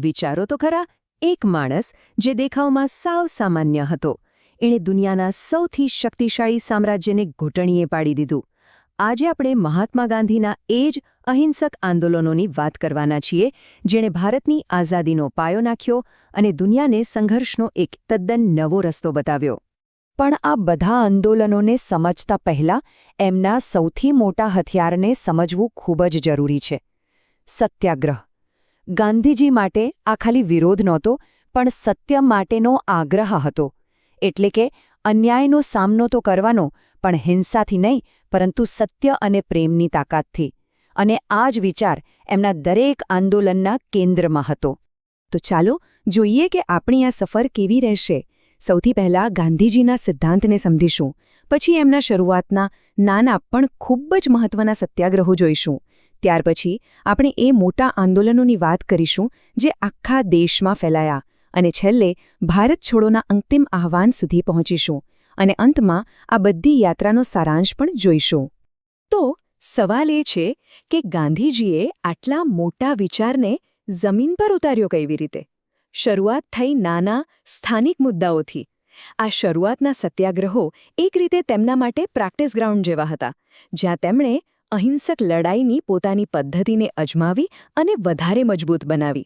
વિચારો તો ખરા, એક માણસ જે દેખાવમાં સાવ સામાન્ય હતો, એણે દુનિયાના સૌથી શક્તિશાળી સામ્રાજ્યને ઘૂંટણીએ પાડી દીધું. આજે આપણે મહાત્મા ગાંધીના એ જ અહિંસક આંદોલનોની વાત કરવાના છીએ, જેણે ભારતની આઝાદીનો પાયો નાખ્યો અને દુનિયાને સંઘર્ષનો એક તદ્દન નવો રસ્તો બતાવ્યો. પણ આ બધા આંદોલનોને સમજતા પહેલાં એમના સૌથી મોટા હથિયારને સમજવું ખૂબ જ જરૂરી છે: સત્યાગ્રહ. ગાંધીજી માટે આ ખાલી વિરોધ નહોતો, પણ સત્ય માટેનો આગ્રહ હતો. એટલે કે અન્યાયનો સામનો તો કરવાનો, પણ હિંસાથી નહીં, પરંતુ સત્ય અને પ્રેમની તાકાતથી. અને આ જ વિચાર એમના દરેક આંદોલનના કેન્દ્રમાં હતો. તો ચાલો જોઈએ કે આપણી આ સફર કેવી રહેશે. સૌથી પહેલાં ગાંધીજીના સિદ્ધાંતને સમજીશું, પછી એમના શરૂઆતના નાના પણ ખૂબ જ મહત્વના સત્યાગ્રહો જોઈશું. ત્યાર પછી આપણે એ મોટા આંદોલનોની વાત કરીશું જે આખા દેશમાં ફેલાયા, અને છેલ્લે ભારત છોડોના અંતિમ આહ્વાન સુધી પહોંચીશું. અને અંતમાં આ બધી યાત્રાનો સારાંશ પણ જોઈશું. તો સવાલ એ છે કે ગાંધીજીએ આટલા મોટા વિચારને જમીન પર ઉતાર્યો કેવી રીતે? શરૂઆત થઈ નાના સ્થાનિક મુદ્દાઓથી. આ શરૂઆતના સત્યાગ્રહો એક રીતે તેમના માટે પ્રેક્ટિસ ગ્રાઉન્ડ જેવા હતા, જ્યાં તેમણે અહિંસક લડાઈની પોતાની પદ્ધતિને અજમાવી અને વધારે મજબૂત બનાવી.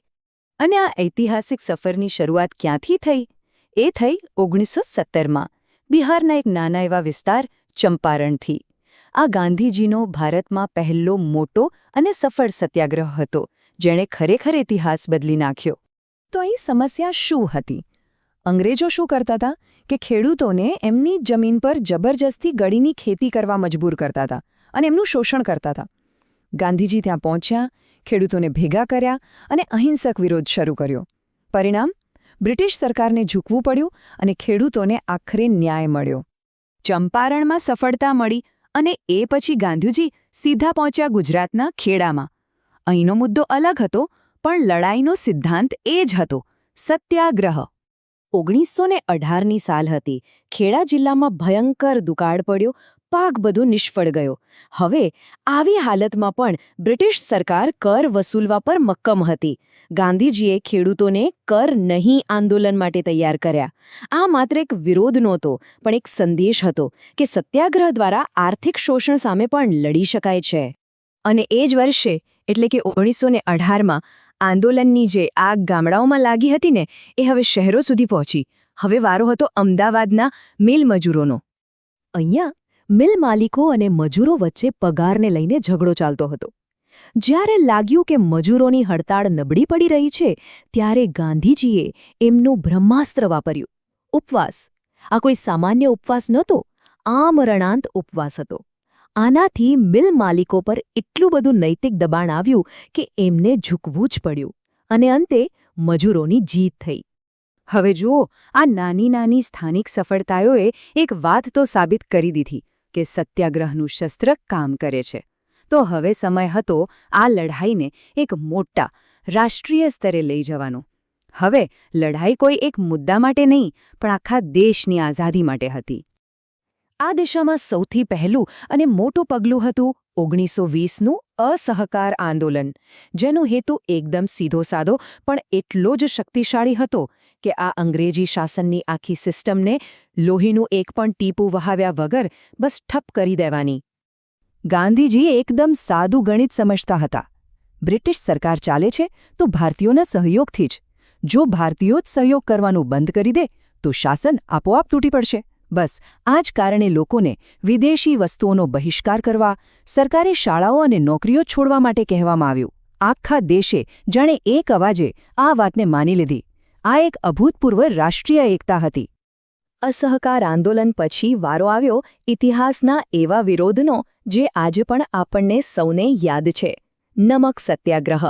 અને આ ઐતિહાસિક સફરની શરૂઆત ક્યાંથી થઈ? એ થઈ 1917માં બિહારના એક નાના એવા વિસ્તાર ચંપારણથી. આ ગાંધીજીનો ભારતમાં પહેલો મોટો અને સફળ સત્યાગ્રહ હતો, જેણે ખરેખર ઇતિહાસ બદલી નાખ્યો. તો અહીં સમસ્યા શું હતી? અંગ્રેજો શું કરતા હતા કે ખેડૂતોને એમની જમીન પર જબરજસ્તી ગળીની ખેતી કરવા મજબૂર કરતા હતા અને એમનું શોષણ કરતા હતા. ગાંધીજી ત્યાં પહોંચ્યા, ખેડૂતોને ભેગા કર્યા અને અહિંસક વિરોધ શરૂ કર્યો. પરિણામ? બ્રિટિશ સરકારને ઝૂકવું પડ્યું અને ખેડૂતોને આખરે ન્યાય મળ્યો. ચંપારણમાં સફળતા મળી અને એ પછી ગાંધીજી સીધા પહોંચ્યા ગુજરાતના ખેડામાં. અહીંનો મુદ્દો અલગ હતો, પણ લડાઈનો સિદ્ધાંત એ જ હતો: સત્યાગ્રહ. 1918ની સાલ હતી. ખેડા જિલ્લામાં ભયંકર દુકાળ પડ્યો, પાક બધો નિષ્ફળ ગયો. હવે આવી હાલતમાં પણ બ્રિટિશ સરકાર કર વસૂલવા પર મક્કમ હતી. ગાંધીજીએ ખેડૂતોને કર નહીં આંદોલન માટે તૈયાર કર્યા. આ માત્ર એક વિરોધ નહોતો, પણ એક સંદેશ હતો કે સત્યાગ્રહ દ્વારા આર્થિક શોષણ સામે પણ લડી શકાય છે. અને એ જ વર્ષે, એટલે કે 1918માં, આંદોલનની જે આગ ગામડાઓમાં લાગી હતી ને, એ હવે શહેરો સુધી પહોંચી. હવે વારો હતો અમદાવાદના મિલ મજૂરોનો. અહીંયા મિલ માલિકો અને મજૂરો વચ્ચે પગારને લઈને ઝઘડો ચાલતો હતો. જ્યારે લાગ્યું કે મજૂરોની હડતાળ નબળી પડી રહી છે, ત્યારે ગાંધીજીએ એમનું બ્રહ્માસ્ત્ર વાપર્યું: ઉપવાસ. આ કોઈ સામાન્ય ઉપવાસ નહોતો, આમરણાંત ઉપવાસ હતો. આનાથી મિલ માલિકો પર એટલું બધું નૈતિક દબાણ આવ્યું કે એમને ઝૂકવું જ પડ્યું, અને અંતે મજૂરોની જીત થઈ. હવે જુઓ, આ નાની નાની સ્થાનિક સફળતાઓએ એક વાત તો સાબિત કરી દીધી કે સત્યાગ્રહનું શસ્ત્ર કામ કરે છે. તો હવે સમય હતો આ લડાઈને એક મોટા રાષ્ટ્રીય સ્તરે લઈ જવાનો. હવે લડાઈ કોઈ એક મુદ્દા માટે નહીં, પણ આખા દેશની આઝાદી માટે હતી. આ દિશામાં સૌથી પહેલું અને મોટું પગલું હતું 1920નું અસહકાર આંદોલન, જેનો હેતુ એકદમ સીધો સાદો પણ એટલો જ શક્તિશાળી હતો કે આ અંગ્રેજી શાસનની આખી સિસ્ટમને લોહીનું એક પણ ટીપું વહાવ્યા વગર બસ ઠપ કરી દેવાની. ગાંધીજી એકદમ સાદું ગણિત સમજતા હતા. બ્રિટિશ સરકાર ચાલે છે તો ભારતીયોના સહયોગથી જ. જો ભારતીયો જ સહયોગ કરવાનું બંધ કરી દે તો શાસન આપોઆપ તૂટી પડશે. બસ આ જ કારણે લોકોને વિદેશી વસ્તુઓનો બહિષ્કાર કરવા, સરકારી શાળાઓ અને નોકરીઓ છોડવા માટે કહેવામાં આવ્યું. આખા દેશે જાણે એક અવાજે આ વાતને માની લીધી. આ એક અભૂતપૂર્વ રાષ્ટ્રીય એકતા હતી. અસહકાર આંદોલન પછી વારો આવ્યો ઇતિહાસના એવા વિરોધનો જે આજે પણ આપણને સૌને યાદ છે: નમક સત્યાગ્રહ.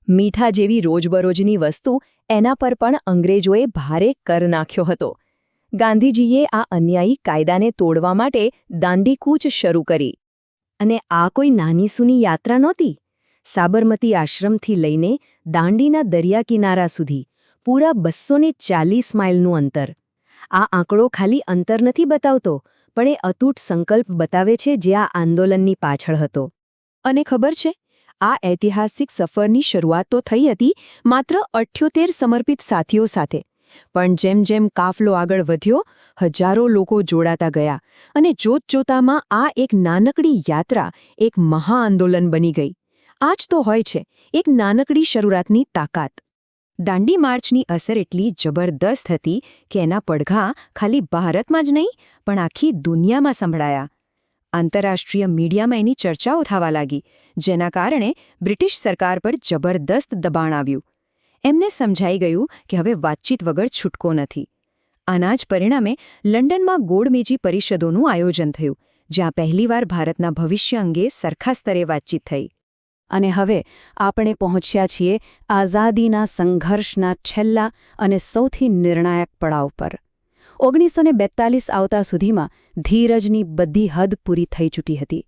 મીઠા જેવી રોજબરોજની વસ્તુ, એના પર પણ અંગ્રેજોએ ભારે કર નાખ્યો હતો. ગાંધીજીએ આ અન્યાયી કાયદાને તોડવા માટે દાંડી કૂચ શરૂ કરી. અને આ કોઈ નાની સૂની યાત્રા નહોતી. સાબરમતી આશ્રમથી લઈને દાંડીના દરિયા કિનારા સુધી પૂરા 240 માઇલનું અંતર. આ આંકડો ખાલી અંતર નથી બતાવતો, પણ એ અતૂટ સંકલ્પ બતાવે છે જે આ આંદોલનની પાછળ હતો. અને ખબર છે, આ ઐતિહાસિક સફરની શરૂઆત તો થઈ હતી માત્ર 78 સમર્પિત સાથીઓ સાથે, પણ જેમ જેમ કાફલો આગળ વધ્યો, હજારો લોકો જોડાતા ગયા અને જોતજોતામાં આ એક નાનકડી યાત્રા એક મહાઆંદોલન બની ગઈ. આ જ તો હોય છે એક નાનકડી શરૂઆતની તાકાત. દાંડી માર્ચની અસર એટલી જબરદસ્ત હતી કે એના પડઘા ખાલી ભારતમાં જ નહીં પણ આખી દુનિયામાં સંભળાયા. આંતરરાષ્ટ્રીય મીડિયામાં એની ચર્ચાઓ થવા લાગી, જેના કારણે બ્રિટિશ સરકાર પર જબરદસ્ત દબાણ આવ્યું. એમને સમજાઈ ગયું કે હવે વાતચીત વગર છૂટકો નથી. આના જ પરિણામે લંડનમાં ગોળમેજી પરિષદોનું આયોજન થયું, જ્યાં પહેલીવાર ભારતના ભવિષ્ય અંગે સરખા સ્તરે વાતચીત થઈ. અને હવે આપણે પહોંચ્યા છીએ આઝાદીના સંઘર્ષના છેલ્લા અને સૌથી નિર્ણાયક પડાવ પર. 1942 આવતા સુધીમાં ધીરજની બધી હદ પૂરી થઈ ચૂકી હતી.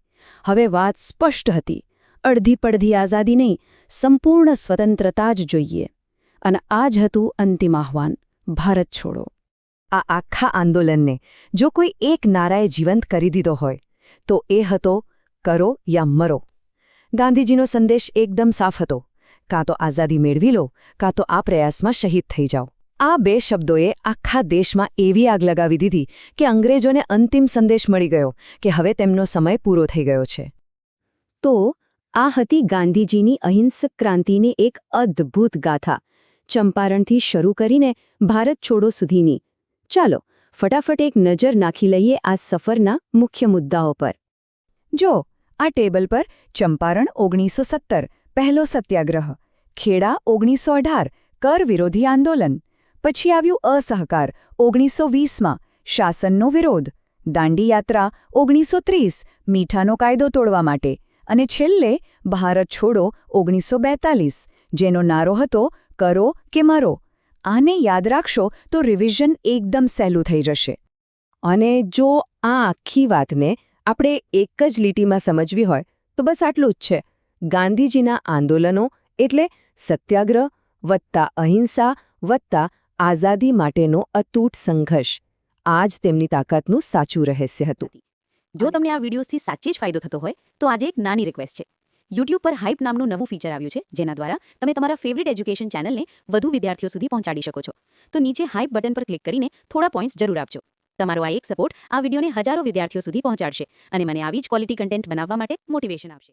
હવે વાત સ્પષ્ટ હતી, અડધી પડધી આઝાદી નહીં, સંપૂર્ણ સ્વતંત્રતા જ જોઈએ. અને આ જ હતું અંતિમ આહ્વાન, ભારત છોડો. આ આખા આંદોલનને જો કોઈ એક નારાએ જીવંત કરી દીધો હોય તો એ હતો, કરો યા મરો. ગાંધીજીનો સંદેશ એકદમ સાફ હતો, કાં તો આઝાદી મેળવી લો, કાં તો આ પ્રયાસમાં શહીદ થઈ જાઓ. આ બે શબ્દોએ આખા દેશમાં એવી આગ લગાવી દીધી કે અંગ્રેજોને અંતિમ સંદેશ મળી ગયો કે હવે તેમનો સમય પૂરો થઈ ગયો છે. તો આ હતી ગાંધીજીની અહિંસક ક્રાંતિની એક અદ્ભુત ગાથા, ચંપારણથી શરૂ કરીને ભારત છોડો સુધીની. ચાલો ફટાફટ એક નજર નાખી લઈએ આ સફરના મુખ્ય મુદ્દાઓ પર. જો આ ટેબલ પર ચંપારણ 1917 પહેલો સત્યાગ્રહ, ખેડા 1918 કર વિરોધી આંદોલન, પછી આવ્યું અસહકાર 1920માં શાસનનો વિરોધ, દાંડી યાત્રા 1930 મીઠાનો કાયદો તોડવા માટે, અને છેલ્લે ભારત છોડો 1942, જેનો નારો હતો કરો કે મરો. આને યાદ રાખશો તો રિવિઝન એકદમ સહેલું થઈ જશે. અને જો આ આખી વાતને આપણે એક જ લીટીમાં સમજવી હોય તો બસ આટલું જ છે. ગાંધીજીના આંદોલનો એટલે સત્યાગ્રહ વત્તા અહિંસા વત્તા આઝાદી માટેનો અતૂટ સંઘર્ષ. આ જ તેમની તાકાતનું સાચું રહસ્ય હતું. જો તમને આ વિડીયોઝથી સાચે જ ફાયદો થતો હોય તો આજે એક નાની રિક્વેસ્ટ છે. YouTube પર હાઇપ નામનું નવું ફીચર આવ્યું છે, જેના દ્વારા તમે તમારા ફેવરિટ એજ્યુકેશન ચેનલને વધુ વિદ્યાર્થીઓ સુધી પહોંચાડી શકો છો. તો નીચે હાઇપ બટન પર ક્લિક કરીને થોડા પોઈન્ટ્સ જરૂર આપજો. તમારો આ એક સપોર્ટ આ વિડીયોને હજારો વિદ્યાર્થીઓ સુધી પહોંચાડશે અને મને આવી જ ક્વોલિટી કન્ટેન્ટ બનાવવા માટે મોટિવેશન આપશે.